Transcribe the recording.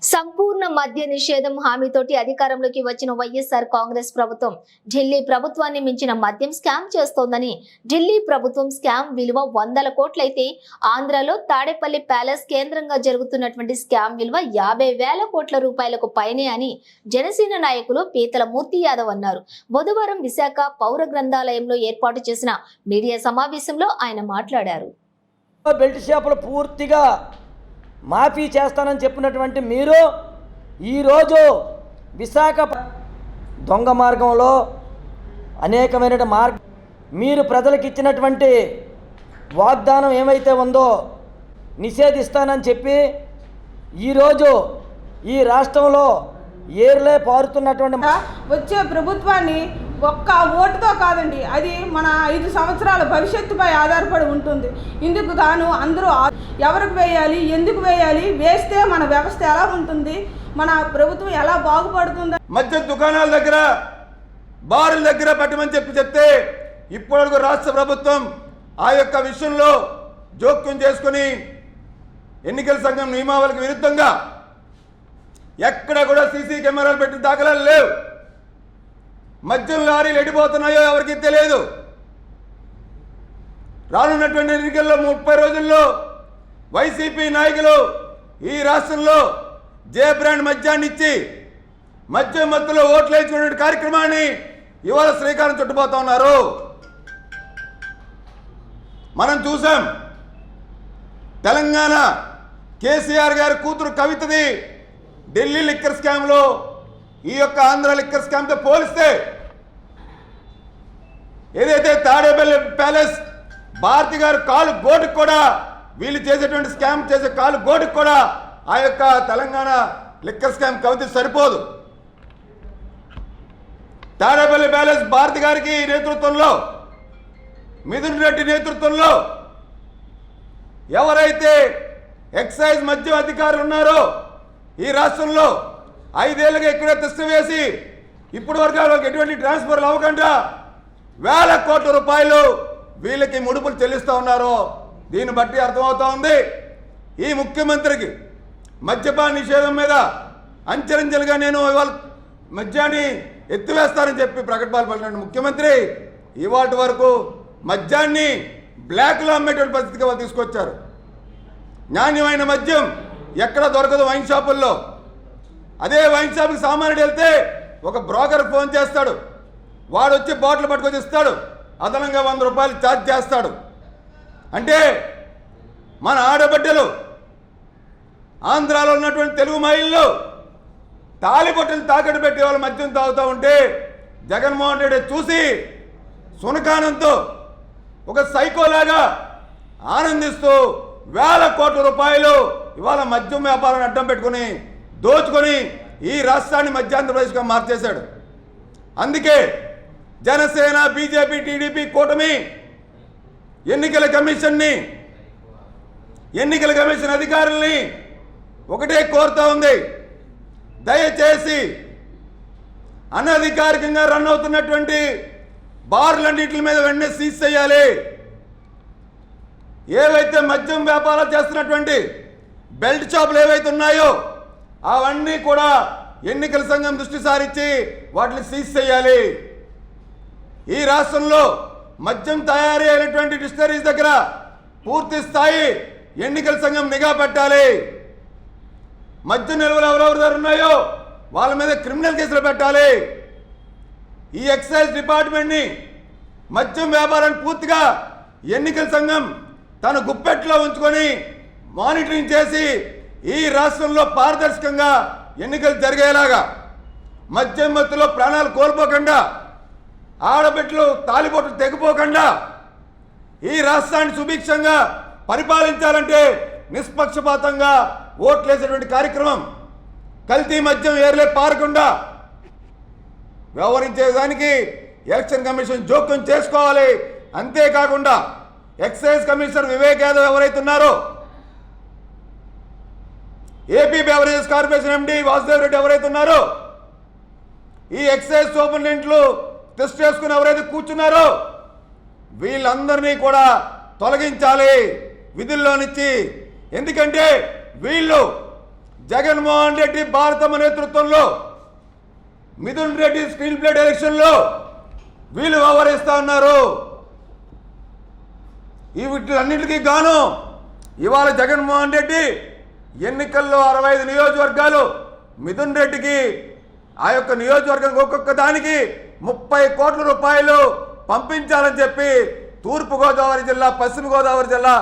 సంపూర్ణ మద్య నిషేధం హామీతోటి అధికారంలోకి వచ్చిన వైఎస్ఆర్ కాంగ్రెస్ ప్రభుత్వం ఢిల్లీ ప్రభుత్వాన్ని మించిన మద్యం స్కామ్ చేస్తోందని, ఢిల్లీ ప్రభుత్వం స్కామ్ విలువ 100 కోట్లయితే ఆంధ్రలో తాడేపల్లి ప్యాలెస్ కేంద్రంగా జరుగుతున్నటువంటి స్కామ్ విలువ 50,000 కోట్ల రూపాయలకు పైనే అని జనసేన నాయకులు పీతల మూర్తి యాదవ్ అన్నారు. బుధవారం విశాఖ పౌర గ్రంథాలయంలో ఏర్పాటు చేసిన మీడియా సమావేశంలో ఆయన మాట్లాడారు. బెల్ట్ షాపులు పూర్తిగా మాఫీ చేస్తానని చెప్పినటువంటి మీరు ఈరోజు విశాఖ దొంగ మార్గంలో అనేకమైన మీరు ప్రజలకు ఇచ్చినటువంటి వాగ్దానం ఏమైతే ఉందో నిషేధిస్తానని చెప్పి ఈరోజు ఈ రాష్ట్రంలో ఏర్లే పారుతున్నటువంటి వచ్చే ప్రభుత్వాన్ని ఒక్క ఓటుతో కాదండి, అది మన 5 సంవత్సరాల భవిష్యత్తుపై ఆధారపడి ఉంటుంది. ఇందుకు గాను అందరూ ఎవరికి వేయాలి, ఎందుకు వేయాలి, వేస్తే మన వ్యవస్థ ఎలా ఉంటుంది, మన ప్రభుత్వం ఎలా బాగుపడుతుంది. మద్య దుకాణాల దగ్గర బారుల దగ్గర పెట్టమని చెప్తే ఇప్పటివరకు రాష్ట్ర ప్రభుత్వం ఆ యొక్క విషయంలో జోక్యం చేసుకుని ఎన్నికల సంఘం నియమావళికి విరుద్ధంగా ఎక్కడ కూడా సీసీ కెమెరాలు పెట్టి దాఖలాలు లేవు. మద్యం లారీలు ఎడిపోతున్నాయో ఎవరికి తెలియదు. రానున్నటువంటి ఎన్నికల్లో 30 రోజుల్లో వైసీపీ నాయకులు ఈ రాష్ట్రంలో జే బ్రాండ్ మద్యాన్ని ఇచ్చి మద్యం మత్తులో ఓట్లు వేసుకునే కార్యక్రమాన్ని ఇవాళ శ్రీకారం చుట్టుపోతా ఉన్నారు. మనం చూసాం తెలంగాణ కేసీఆర్ గారి కూతురు కవితది ఢిల్లీ లిక్కర్ స్కామ్లో ఈ యొక్క ఆంధ్ర లిక్కర్ స్కామ్తో పోలిస్తే ఏదైతే తాడేపల్లి ప్యాలెస్ భారతి గారు కాలు గోటుకు కూడా వీళ్ళు చేసేటువంటి స్కామ్ చేసే కాలు గోటుకు కూడా ఆ యొక్క తెలంగాణ లిక్కర్ స్కామ్ కవిత సరిపోదు. తాడేపల్లి ప్యాలెస్ భారతి గారికి నేతృత్వంలో, మిథున్ రెడ్డి నేతృత్వంలో ఎవరైతే ఎక్సైజ్ మద్యం అధికారులు ఉన్నారో ఈ రాష్ట్రంలో 5 ఏళ్ళుగా ఎక్కడే తిష్ట వేసి ఇప్పటి వరకు వాళ్ళకి ఎటువంటి ట్రాన్స్ఫర్లు అవ్వకుండా 1,000 కోట్ల రూపాయలు వీళ్ళకి ముడుపులు చెల్లిస్తూ ఉన్నారో దీన్ని బట్టి అర్థమవుతా ఉంది. ఈ ముఖ్యమంత్రికి మద్యపాన నిషేధం మీద అంచెలంచెలుగా నేను ఇవాళ మద్యాన్ని ఎత్తివేస్తానని చెప్పి ప్రకటనలు పలికిన ముఖ్యమంత్రి ఇవాళ వరకు మద్యాన్ని బ్లాక్లో అమ్మేటువంటి పరిస్థితికి వాళ్ళు తీసుకొచ్చారు. నాణ్యమైన మద్యం ఎక్కడ దొరకదు వైన్ షాపుల్లో. అదే వైన్ షాప్కి సామాన్యుడు వెళ్తే ఒక బ్రోకర్ ఫోన్ చేస్తాడు, వాడు వచ్చి బాటిల్ పట్టుకొని ఇస్తాడు, అదనంగా 100 రూపాయలు ఛార్జ్ చేస్తాడు. అంటే మన ఆడబిడ్డలు ఆంధ్రాలో ఉన్నటువంటి తెలుగు మహిళలు తాలిబొట్టలు తాకట్టు పెట్టి వాళ్ళు మద్యం తాగుతూ ఉంటే జగన్మోహన్ రెడ్డి చూసి సునకానంతో ఒక సైకోలాగా ఆనందిస్తూ 1,000 కోట్ల రూపాయలు ఇవాళ మద్యం వ్యాపారాన్ని అడ్డం పెట్టుకుని దోచుకొని ఈ రాష్ట్రాన్ని మధ్యాంధ్రప్రదేశ్గా మార్చేశాడు. అందుకే జనసేన, బీజేపీ, టీడీపీ కూటమి ఎన్నికల కమిషన్ అధికారుల్ని ఒకటే కోరుతా ఉంది, దయచేసి అనధికారికంగా రన్ అవుతున్నటువంటి బార్లన్నింటి మీద వెంటనే సీజ్ చేయాలి. ఏవైతే మద్యం వ్యాపారాలు చేస్తున్నటువంటి బెల్ట్ షాపులు ఏవైతే ఉన్నాయో అవన్నీ కూడా ఎన్నికల సంఘం దృష్టి సారించి వాటిని సీజ్ చేయాలి. ఈ రాష్ట్రంలో మద్యం తయారీ అయినటువంటి డిస్టరీస్ దగ్గర పూర్తి స్థాయి ఎన్నికల సంఘం నిఘా పెట్టాలి. మద్యం నిల్వలు ఎవరెవరి దగ్గర ఉన్నాయో వాళ్ళ మీద క్రిమినల్ కేసులు పెట్టాలి. ఈ ఎక్సైజ్ డిపార్ట్మెంట్ని మద్యం వ్యాపారాన్ని పూర్తిగా ఎన్నికల సంఘం తన గుప్పెట్లో ఉంచుకొని మానిటరింగ్ చేసి ఈ రాష్ట్రంలో పారదర్శకంగా ఎన్నికలు జరిగేలాగా, మద్యం మత్తులో ప్రాణాలు కోల్పోకుండా, ఆడబిడ్డలు తాలిబొట్లు తెగిపోకుండా ఈ రాష్ట్రాన్ని సుభిక్షంగా పరిపాలించాలంటే నిష్పక్షపాతంగా ఓట్లేసేటువంటి కార్యక్రమం, కల్తీ మద్యం ఏర్లే పారకుండా వ్యవహరించేదానికి ఎలక్షన్ కమిషన్ జోక్యం చేసుకోవాలి. అంతేకాకుండా ఎక్సైజ్ కమిషనర్ వివేక్ యాదవ్ ఎవరైతే ఉన్నారో, AP beverages corporation MD Vasudev Reddy ఎవరైతే ఉన్నారో, ఈ ఎక్సైజ్ సూపరింటెండెంట్లు టెస్ట్ చేసుకుని ఎవరైతే కూర్చున్నారో వీళ్ళందరినీ కూడా తొలగించాలి విధుల్లో నుంచి. ఎందుకంటే వీళ్ళు జగన్మోహన్ రెడ్డి భారతమ్మ నేతృత్వంలో మిథున్ రెడ్డి స్క్రీన్ ప్లే డైరెక్షన్లో వీళ్ళు వ్యవహరిస్తూ ఉన్నారు. వీటన్నింటికీ గాను ఇవాళ జగన్మోహన్ రెడ్డి ఎన్నికల్లో 65 నియోజకవర్గాలు మిథున్ రెడ్డికి ఆ యొక్క నియోజకవర్గానికి ఒక్కొక్క దానికి 30 కోట్ల రూపాయలు పంపించాలని చెప్పి తూర్పుగోదావరి జిల్లా, పశ్చిమ గోదావరి జిల్లా